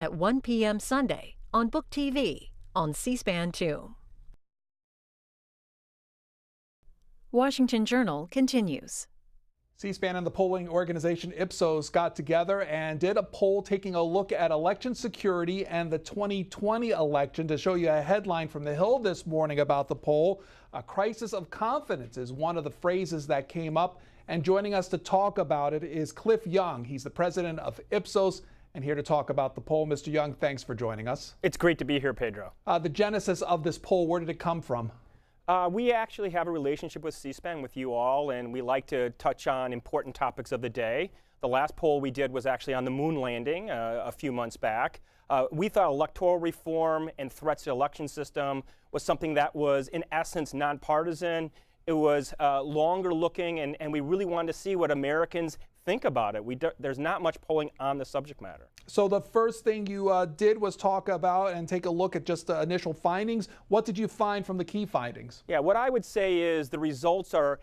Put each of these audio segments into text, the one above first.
at 1 p.m. Sunday on Book TV on C-SPAN 2. Washington Journal continues. C-SPAN and the polling organization Ipsos got together and did a poll taking a look at election security and the 2020 election. To show you a headline from the Hill this morning about the poll, a crisis of confidence is one of the phrases that came up. And joining us to talk about it is Cliff Young. He's the president of Ipsos and here to talk about the poll. Mr. Young, thanks for joining us. It's great to be here, Pedro. The genesis of this poll, where did it come from? We actually have a relationship with C-SPAN, with you all, and we like to touch on important topics of the day. The last poll we did was actually on the moon landing a few months back. We thought electoral reform and threats to the election system was something that was, in essence, nonpartisan. It was longer looking, and we really wanted to see what Americans think about it. There's not much polling on the subject matter. So the first thing you did was talk about and take a look at just the initial findings. What did you find from the key findings? Yeah, what I would say is the results are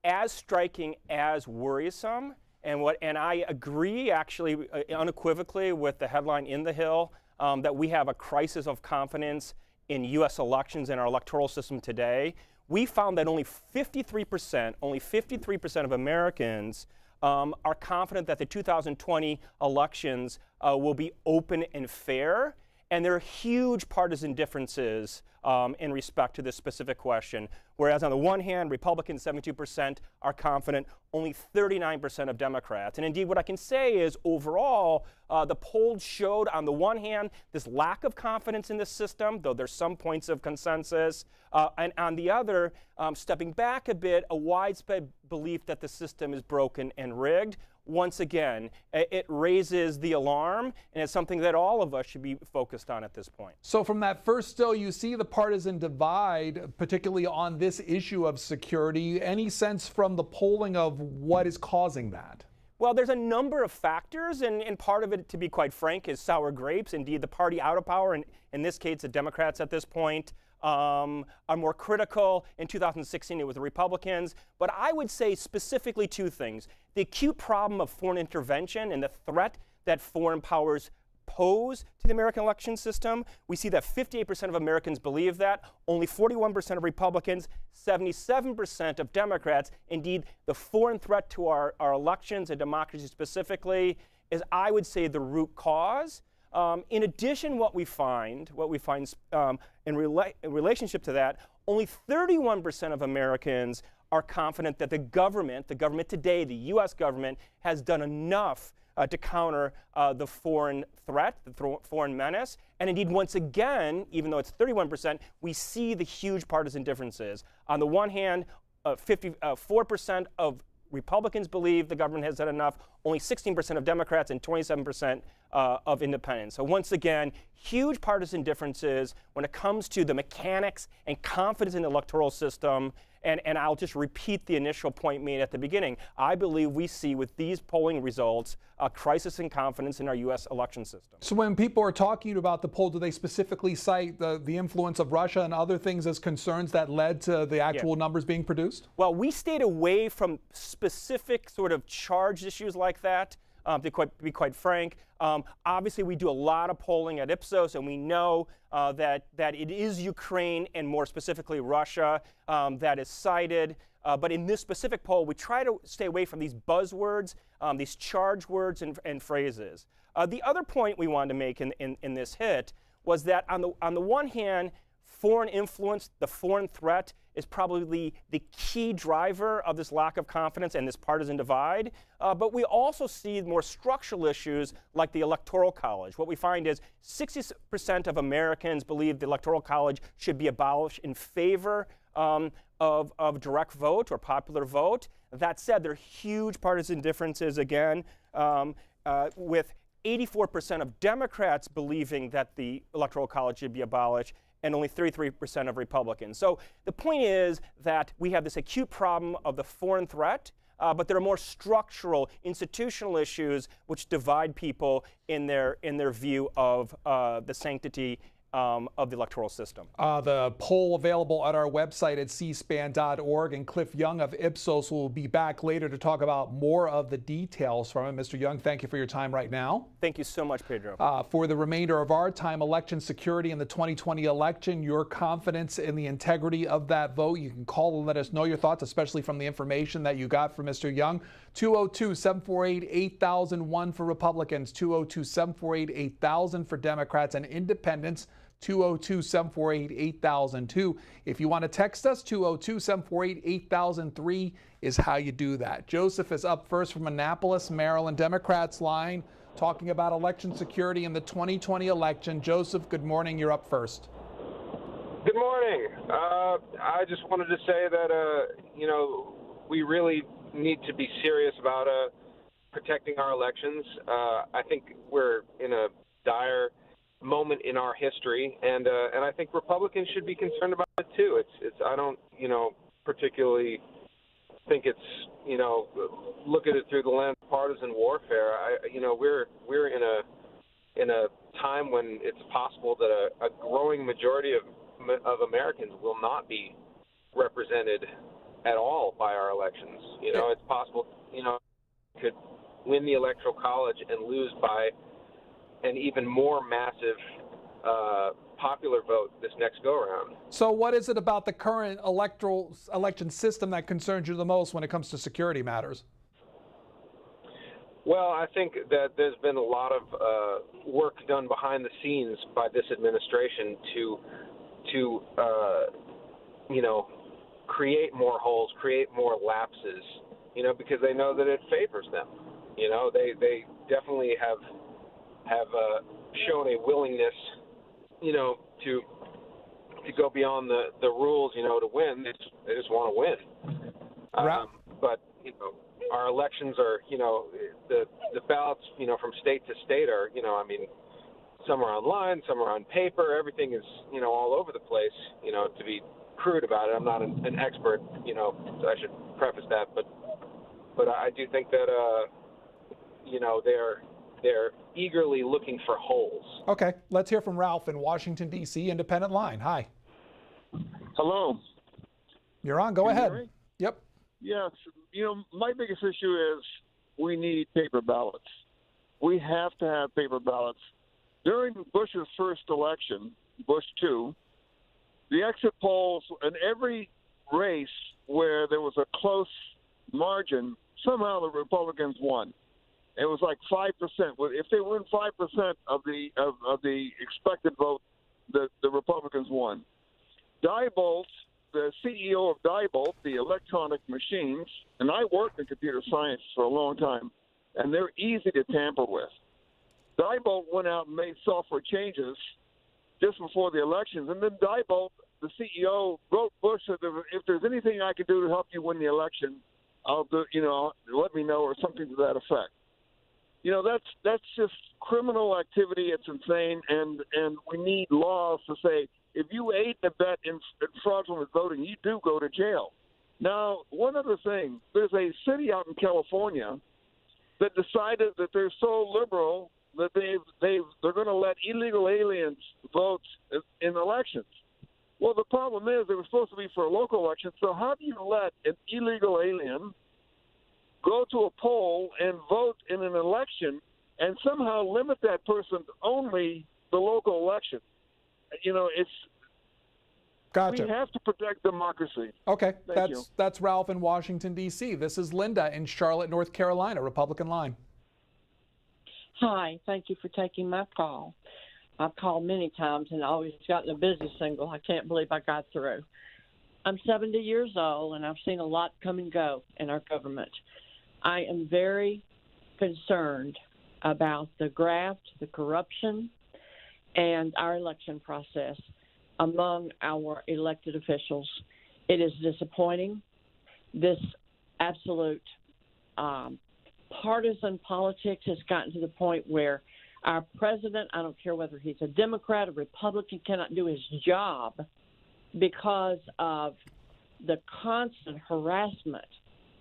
as striking as worrisome. And I agree, actually, unequivocally with the headline in the Hill that we have a crisis of confidence in U.S. elections and our electoral system today. We found that only 53% of Americans are confident that the 2020 elections will be open and fair. And there are huge partisan differences in respect to this specific question. Whereas on the one hand, Republicans, 72%, are confident, only 39% of Democrats. And indeed, what I can say is overall, the polls showed on the one hand this lack of confidence in the system, though there's some points of consensus, and on the other, stepping back a bit, a widespread belief that the system is broken and rigged. Once again, it raises the alarm, and it's something that all of us should be focused on at this point. So from that first still, you see the partisan divide, particularly on this issue of security. Any sense from the polling of what is causing that? Well, there's a number of factors, and part of it, to be quite frank, is sour grapes. Indeed, the party out of power, and in this case, the Democrats at this point, are more critical. In 2016, it was the Republicans. But I would say specifically two things. The acute problem of foreign intervention and the threat that foreign powers pose to the American election system. We see that 58% of Americans believe that, only 41% of Republicans, 77% of Democrats. Indeed, the foreign threat to our elections and democracy specifically is, I would say, the root cause. In addition, what we find in relationship to that, only 31% of Americans are confident that the government today, the U.S. government, has done enough to counter the foreign threat, the foreign menace. And indeed, once again, even though it's 31%, we see the huge partisan differences. On the one hand, 54% of Republicans believe the government has done enough, only 16% of Democrats and 27% of independents. So once again, huge partisan differences when it comes to the mechanics and confidence in the electoral system. And I'll just repeat the initial point made at the beginning. I believe we see with these polling results a crisis in confidence in our U.S. election system. So when people are talking about the poll, do they specifically cite the influence of Russia and other things as concerns that led to the actual numbers being produced? Well, we stayed away from specific sort of charged issues like that. To be quite frank, obviously we do a lot of polling at Ipsos, and we know that it is Ukraine and more specifically Russia that is cited. But in this specific poll, we try to stay away from these buzzwords, these charged words and phrases. The other point we wanted to make in this hit was that on the one hand, foreign influence, the foreign threat, is probably the key driver of this lack of confidence and this partisan divide. But we also see more structural issues like the Electoral College. What we find is 60% of Americans believe the Electoral College should be abolished in favor of direct vote or popular vote. That said, there are huge partisan differences again, with 84% of Democrats believing that the Electoral College should be abolished, and only 33% of Republicans. So the point is that we have this acute problem of the foreign threat, but there are more structural, institutional issues which divide people in their view of the sanctity of the electoral system. The poll available at our website at cspan.org, and Cliff Young of Ipsos will be back later to talk about more of the details from it. Mr. Young, thank you for your time right now. Thank you so much, Pedro. For the remainder of our time, election security in the 2020 election, your confidence in the integrity of that vote, you can call and let us know your thoughts, especially from the information that you got from Mr. Young. 202-748-8001 for Republicans, 202-748-8000 for Democrats and Independents, 202-748-8002. If you want to text us, 202-748-8003 is how you do that. Joseph is up first from Annapolis, Maryland. Democrats line talking about election security in the 2020 election. Joseph, good morning. You're up first. Good morning. I just wanted to say that, we really need to be serious about protecting our elections. I think we're in a dire moment in our history, and I think Republicans should be concerned about it too. I don't particularly think it's look at it through the lens of partisan warfare. We're in a time when it's possible that a growing majority of Americans will not be represented at all by our elections. It's possible, could win the Electoral College and lose by an even more massive popular vote this next go-around. So what is it about the current election system that concerns you the most when it comes to security matters? Well, I think that there's been a lot of work done behind the scenes by this administration to create more holes, create more lapses, because they know that it favors them. They definitely have shown a willingness, to go beyond the rules, to win. They just want to win. But our elections are, the ballots, from state to state are, some are online, some are on paper. Everything is, all over the place. To be crude about it, I'm not an expert, so I should preface that. But I do think that, they're eagerly looking for holes. Okay, let's hear from Ralph in Washington, D.C., Independent Line. Hi. Hello. You're on. Go Can you ahead. hear me? Yep. Yes. My biggest issue is we need paper ballots. We have to have paper ballots. During Bush's first election, Bush 2, the exit polls in every race where there was a close margin, somehow the Republicans won. It was like 5%. If they win 5% of the expected vote, the Republicans won. Diebold, the CEO of Diebold, the electronic machines, and I worked in computer science for a long time, and they're easy to tamper with. Diebold went out and made software changes just before the elections, and then Diebold, the CEO, wrote Bush that if there's anything I can do to help you win the election, I'll do. Let me know, or something to that effect. That's just criminal activity. It's insane, and we need laws to say if you aid and abet in fraudulent voting, you do go to jail. Now, one other thing: there's a city out in California that decided that they're so liberal that they're going to let illegal aliens vote in elections. Well, the problem is they were supposed to be for a local election. So how do you let an illegal alien go to a poll and vote in an election and somehow limit that person to only the local election? It's Gotcha. We have to protect democracy. Okay, Thank you. that's Ralph in Washington, D.C. This is Linda in Charlotte, North Carolina, Republican Line. Hi, thank you for taking my call. I've called many times and always gotten a busy signal. I can't believe I got through. I'm 70 years old, and I've seen a lot come and go in our government. I am very concerned about the graft, the corruption, and our election process among our elected officials. It is disappointing. This absolute partisan politics has gotten to the point where our president, I don't care whether he's a Democrat or Republican, cannot do his job because of the constant harassment.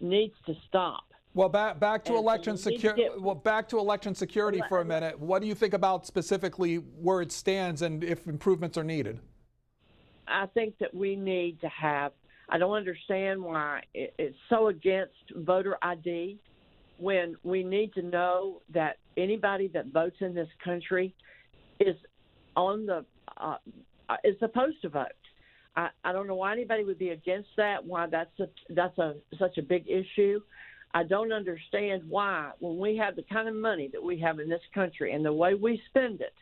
Needs to stop. Well, back to And election so we need to security. get- Well, back to election security for a minute. What do you think about specifically where it stands and if improvements are needed? I think that we need to have. I don't understand why it's so against voter ID when we need to know that anybody that votes in this country is on the is supposed to vote. I don't know why anybody would be against that. Why that's such a big issue. I don't understand why, when we have the kind of money that we have in this country and the way we spend it,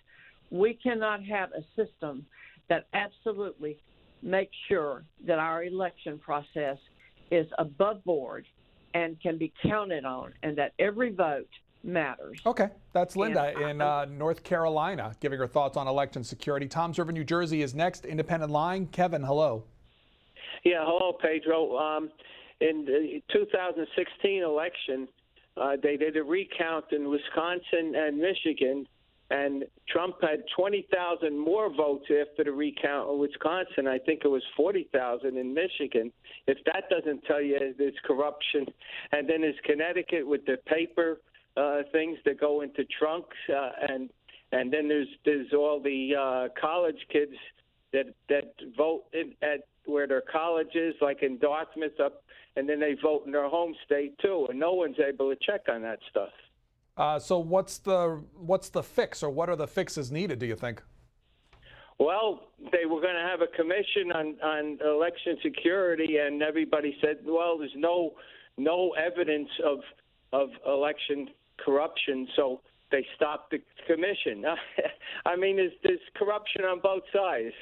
we cannot have a system that absolutely makes sure that our election process is above board and can be counted on, and that every vote matters. Okay, that's Linda in North Carolina giving her thoughts on election security. Tom's River, New Jersey is next. Independent line. Kevin, hello. Yeah, hello, Pedro. In the 2016 election, they did a recount in Wisconsin and Michigan, and Trump had 20,000 more votes after the recount in Wisconsin. I think it was 40,000 in Michigan. If that doesn't tell you there's corruption. And then there's Connecticut with the paper things that go into trunks, and then there's all the college kids that vote at where their college is, like in Dartmouth up, and then they vote in their home state too, and no one's able to check on that stuff. So what's the fix, or what are the fixes needed, do you think? Well, they were going to have a commission on election security, and everybody said, well, there's no evidence of election corruption, so they stopped the commission. I mean, there's corruption on both sides.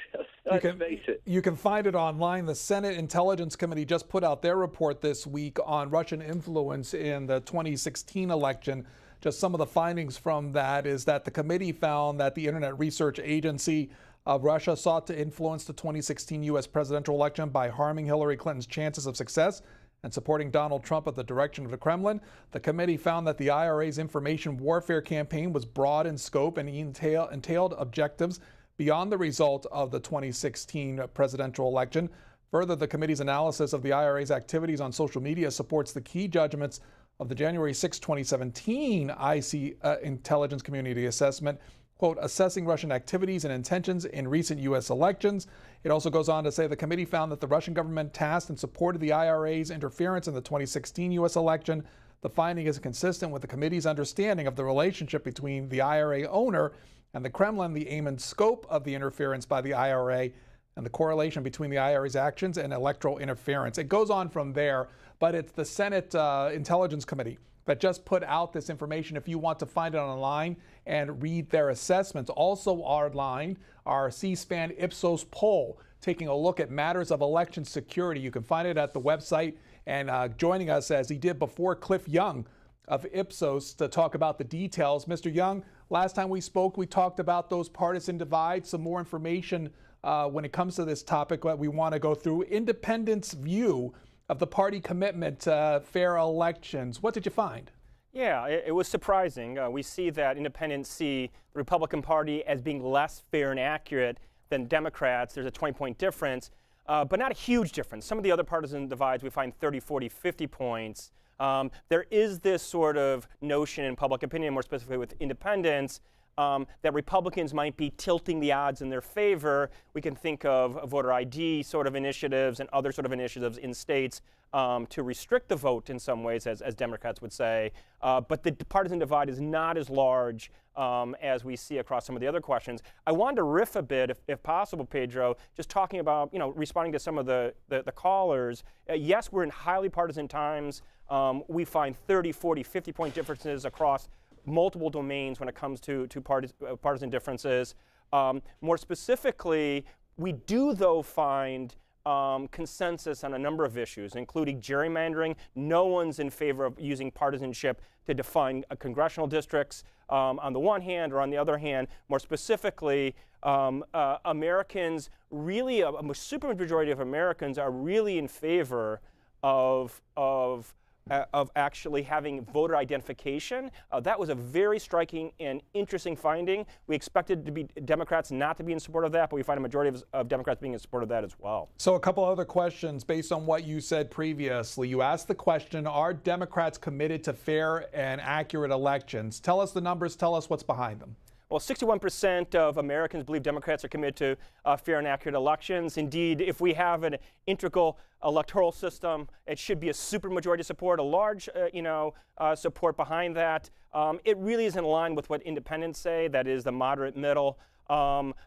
Let's face it. You can find it online. The Senate Intelligence Committee just put out their report this week on Russian influence in the 2016 election. Just some of the findings from that is that the committee found that the Internet Research Agency of Russia sought to influence the 2016 U.S. presidential election by harming Hillary Clinton's chances of success and supporting Donald Trump at the direction of the Kremlin. The committee found that the IRA's information warfare campaign was broad in scope and entailed objectives beyond the result of the 2016 presidential election. Further, the committee's analysis of the IRA's activities on social media supports the key judgments of the January 6, 2017 IC Intelligence Community Assessment, quote, assessing Russian activities and intentions in recent U.S. elections. It also goes on to say the committee found that the Russian government tasked and supported the IRA's interference in the 2016 U.S. election. The finding is consistent with the committee's understanding of the relationship between the IRA owner and the Kremlin, the aim and scope of the interference by the IRA, and the correlation between the IRA's actions and electoral interference. It goes on from there, but it's the Senate Intelligence Committee that just put out this information. If you want to find it online and read their assessments, also online, our C-SPAN Ipsos poll, taking a look at matters of election security. You can find it at the website. And joining us, as he did before, Cliff Young of Ipsos to talk about the details. Mr. Young, last time we spoke, we talked about those partisan divides, some more information when it comes to this topic that we want to go through. Independent's view of the party commitment to fair elections. What did you find? Yeah, it was surprising. We see that independents see the Republican Party as being less fair and accurate than Democrats. There's a 20-point difference, but not a huge difference. Some of the other partisan divides we find 30, 40, 50 points. There is this sort of notion in public opinion, more specifically with independents, that Republicans might be tilting the odds in their favor. We can think of voter ID sort of initiatives and other sort of initiatives in states to restrict the vote in some ways, as Democrats would say. But the partisan divide is not as large as we see across some of the other questions. I wanted to riff a bit, if possible, Pedro, just talking about, responding to some of the callers. Yes, we're in highly partisan times. We find 30, 40, 50-point differences across multiple domains when it comes to partisan differences. More specifically, we do, though, find consensus on a number of issues, including gerrymandering. No one's in favor of using partisanship to define congressional districts on the one hand, or on the other hand, more specifically, Americans really, a super majority of Americans are really in favor of actually having voter identification. That was a very striking and interesting finding. We expected to be Democrats not to be in support of that, but we find a majority of Democrats being in support of that as well. So a couple other questions based on what you said previously. You asked the question, are Democrats committed to fair and accurate elections? Tell us the numbers, tell us what's behind them. Well, 61% of Americans believe Democrats are committed to fair and accurate elections. Indeed, if we have an integral electoral system, it should be a supermajority support, a large, support behind that. It really is in line with what independents say, that is the moderate middle.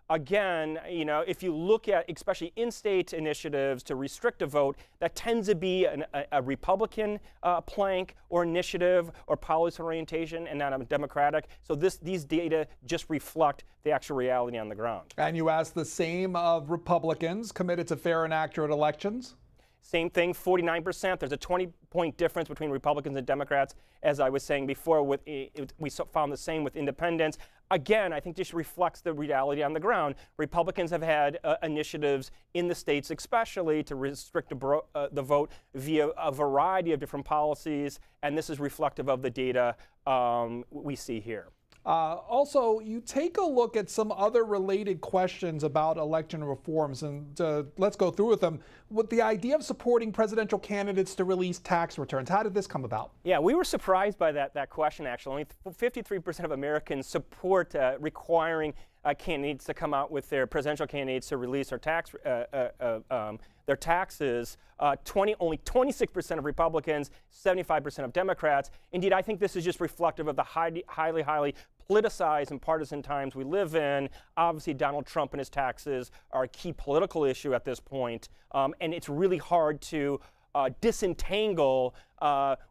Again, if you look at especially in-state initiatives to restrict a vote, that tends to be a Republican plank or initiative or policy orientation and not a Democratic. So these data just reflect the actual reality on the ground. And you asked the same of Republicans committed to fair and accurate elections? Same thing, 49%. There's a 20-point difference between Republicans and Democrats. As I was saying before, we found the same with independents. Again, I think this reflects the reality on the ground. Republicans have had initiatives in the states especially to restrict the vote via a variety of different policies, and this is reflective of the data we see here. Also, you take a look at some other related questions about election reforms, and let's go through with them. With the idea of supporting presidential candidates to release tax returns, how did this come about? Yeah, we were surprised by that question, actually. Only 53% of Americans support requiring candidates to come out with their presidential candidates to release their taxes. Only 26% of Republicans, 75% of Democrats. Indeed, I think this is just reflective of the highly politicized and partisan times we live in. Obviously, Donald Trump and his taxes are a key political issue at this point, and it's really hard to disentangle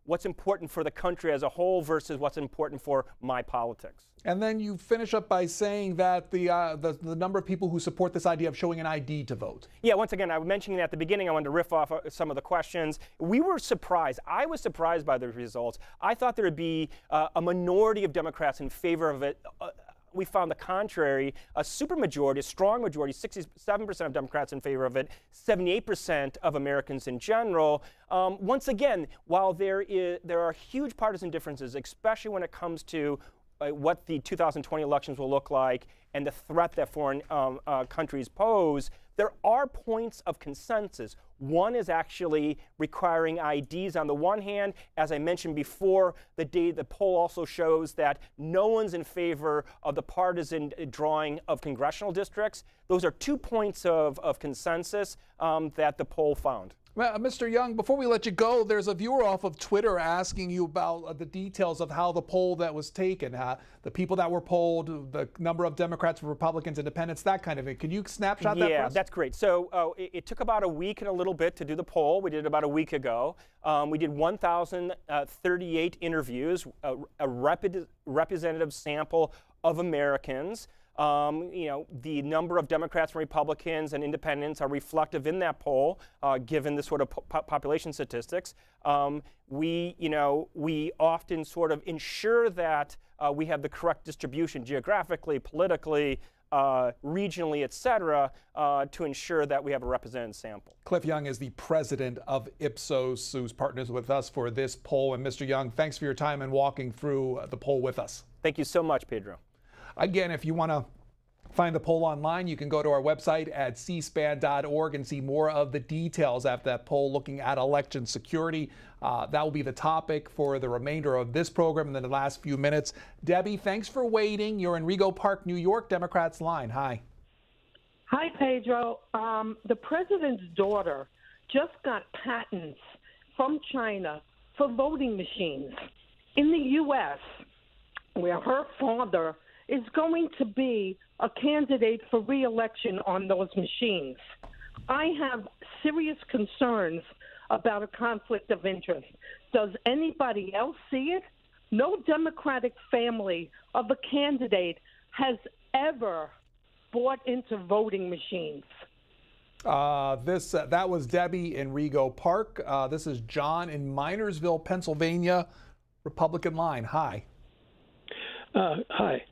what's important for the country as a whole versus what's important for my politics. And then you finish up by saying that the number of people who support this idea of showing an ID to vote. Yeah, once again, I was mentioning at the beginning, I wanted to riff off some of the questions. We were surprised. I was surprised by the results. I thought there would be a minority of Democrats in favor of it. We found the contrary, a supermajority, a strong majority, 67% of Democrats in favor of it, 78% of Americans in general. Once again, while there are huge partisan differences, especially when it comes to what the 2020 elections will look like and the threat that foreign countries pose, there are points of consensus. One is actually requiring IDs on the one hand. As I mentioned before, the poll also shows that no one's in favor of the partisan drawing of congressional districts. Those are 2 points of consensus that the poll found. Well, Mr. Young, before we let you go, there's a viewer off of Twitter asking you about the details of how the poll that was taken, the people that were polled, the number of Democrats, Republicans, Independents, that kind of thing. Can you snapshot that for us? Yeah, that's great. So it took about a week and a little bit to do the poll. We did it about a week ago. We did 1,038 interviews, a representative sample of Americans. The number of Democrats and Republicans and independents are reflective in that poll, given the sort of population statistics. We often sort of ensure that we have the correct distribution geographically, politically, regionally, et cetera, to ensure that we have a representative sample. Cliff Young is the president of Ipsos, who's partners with us for this poll. And Mr. Young, thanks for your time and walking through the poll with us. Thank you so much, Pedro. Again, if you want to find the poll online, you can go to our website at cspan.org and see more of the details after that poll looking at election security. That will be the topic for the remainder of this program in the last few minutes. Debbie, thanks for waiting. You're in Rego Park, New York, Democrats line. Hi. Hi, Pedro. The president's daughter just got patents from China for voting machines in the U.S., where her father is going to be a candidate for re-election on those machines. I have serious concerns about a conflict of interest. Does anybody else see it? No Democratic family of a candidate has ever bought into voting machines. That was Debbie in Rego Park. This is John in Minersville, Pennsylvania, Republican line. Hi. Hi.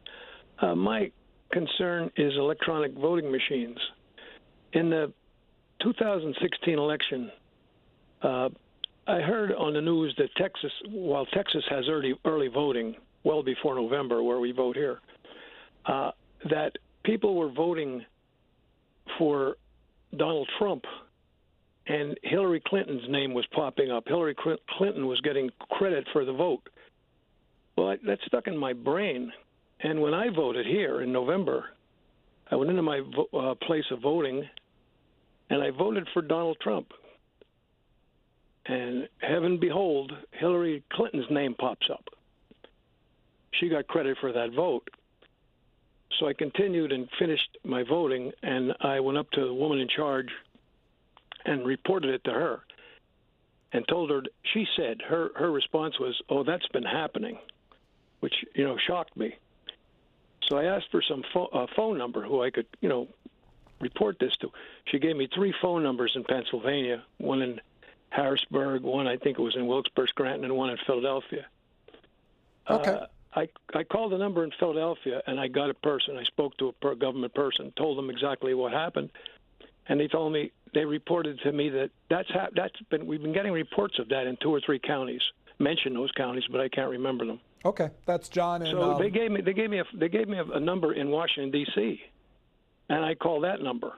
My concern is electronic voting machines. In the 2016 election, I heard on the news that Texas has early voting well before November, where we vote here, that people were voting for Donald Trump, and Hillary Clinton's name was popping up. Hillary Clinton was getting credit for the vote. Well, that stuck in my brain. And when I voted here in November, I went into my place of voting, and I voted for Donald Trump. And heaven behold, Hillary Clinton's name pops up. She got credit for that vote. So I continued and finished my voting, and I went up to the woman in charge and reported it to her and told her. She said her response was, "Oh, that's been happening," which, shocked me. So I asked for some phone number who I could, report this to. She gave me 3 phone numbers in Pennsylvania, one in Harrisburg, one I think it was in Wilkes-Barre, Scranton, and one in Philadelphia. Okay. I called the number in Philadelphia, and I got a person. I spoke to a government person, told them exactly what happened, and they reported to me that we've been getting reports of that in 2 or 3 counties. Mention those counties, but I can't remember them. Okay, that's John. And, so they gave me a number in Washington D.C., and I called that number.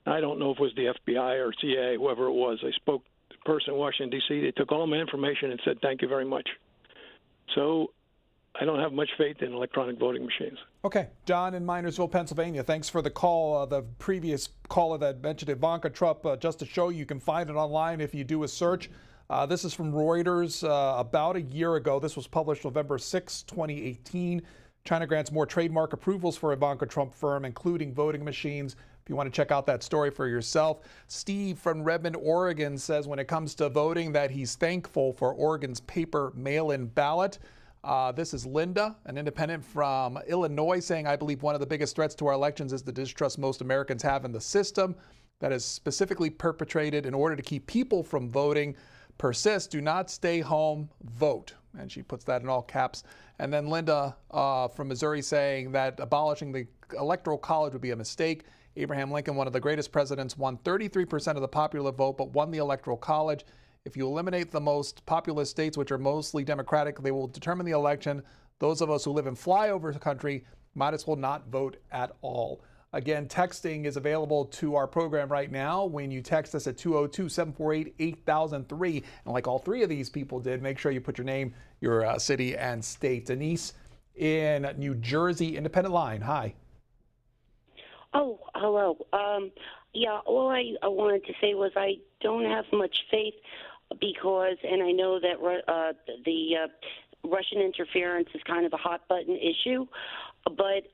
I don't know if it was the FBI or CIA, whoever it was. I spoke to the person in Washington D.C. They took all my information and said thank you very much. So I don't have much faith in electronic voting machines. Okay, John in Minersville, Pennsylvania. Thanks for the call. The previous caller that mentioned Ivanka Trump, just to show you can find it online if you do a search. This is from Reuters about a year ago. This was published November 6, 2018. China grants more trademark approvals for Ivanka Trump firm, including voting machines. If you want to check out that story for yourself. Steve from Redmond, Oregon says when it comes to voting that he's thankful for Oregon's paper mail-in ballot. This is Linda, an independent from Illinois, saying, I believe one of the biggest threats to our elections is the distrust most Americans have in the system that is specifically perpetrated in order to keep people from voting. Persist, do not stay home, vote. And she puts that in all caps. And then Linda from Missouri saying that abolishing the Electoral College would be a mistake. Abraham Lincoln, one of the greatest presidents, won 33% of the popular vote, but won the Electoral College. If you eliminate the most populous states, which are mostly Democratic, they will determine the election. Those of us who live in flyover country might as well not vote at all. Again, texting is available to our program right now. When you text us at 202-748-8003, and like all 3 of these people did, make sure you put your name, your city, and state. Denise in New Jersey, independent line. Hi. Oh, hello. Yeah, all I wanted to say was I don't have much faith because, and I know that the Russian interference is kind of a hot button issue, but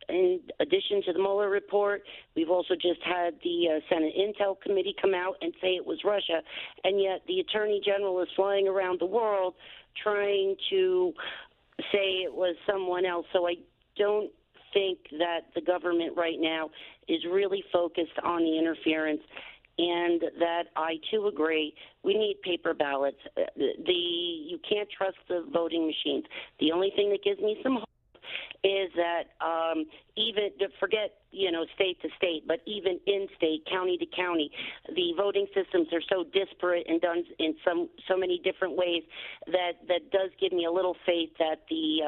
in addition to the Mueller report, we've also just had the Senate Intel Committee come out and say it was Russia, and yet the Attorney General is flying around the world trying to say it was someone else. So I don't think that the government right now is really focused on the interference, and that I too agree we need paper ballots. You can't trust the voting machines. The only thing that gives me some hope is that even forget state to state, but even in state, county to county, the voting systems are so disparate and done in so many different ways that does give me a little faith that the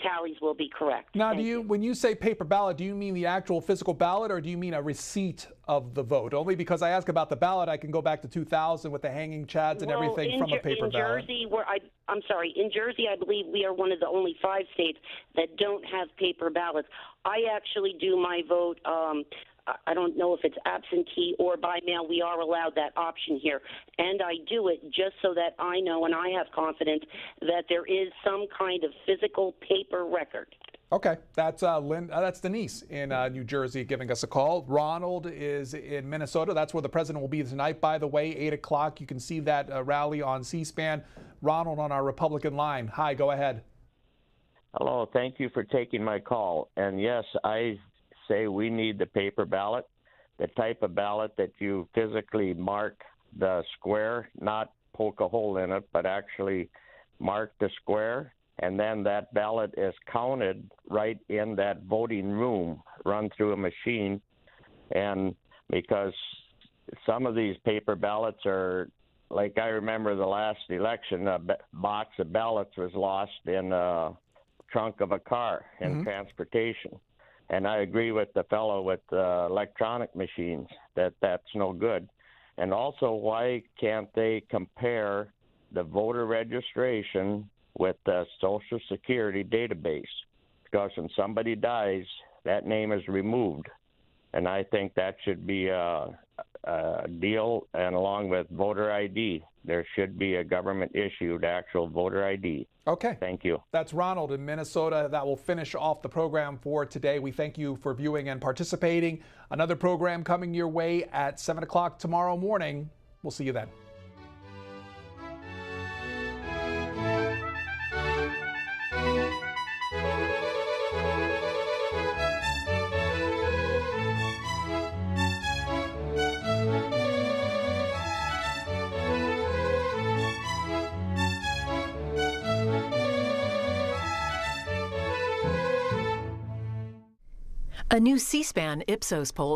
tallies will be correct. Now, when you say paper ballot, do you mean the actual physical ballot, or do you mean a receipt of the vote? Only because I ask about the ballot, I can go back to 2000 with the hanging chads and everything from a paper ballot. In Jersey, I believe we are one of the only 5 states that don't have paper ballots. I actually do my vote. I don't know if it's absentee or by mail. We are allowed that option here. And I do it just so that I know and I have confidence that there is some kind of physical paper record. Okay, that's that's Denise in New Jersey giving us a call. Ronald is in Minnesota. That's where the president will be tonight, by the way, 8 o'clock. You can see that rally on C-SPAN. Ronald on our Republican line. Hi, go ahead. Hello, thank you for taking my call. And yes, I say we need the paper ballot, the type of ballot that you physically mark the square, not poke a hole in it, but actually mark the square, and then that ballot is counted right in that voting room, run through a machine. And because some of these paper ballots are like I remember the last election, a box of ballots was lost in a trunk of a car in transportation. And I agree with the fellow with electronic machines that that's no good. And also, why can't they compare the voter registration with the Social Security database? Because when somebody dies, that name is removed. And I think that should be a deal, and along with voter ID, there should be a government-issued actual voter ID. Okay. Thank you. That's Ronald in Minnesota. That will finish off the program for today. We thank you for viewing and participating. Another program coming your way at 7 o'clock tomorrow morning. We'll see you then. A new C-SPAN Ipsos poll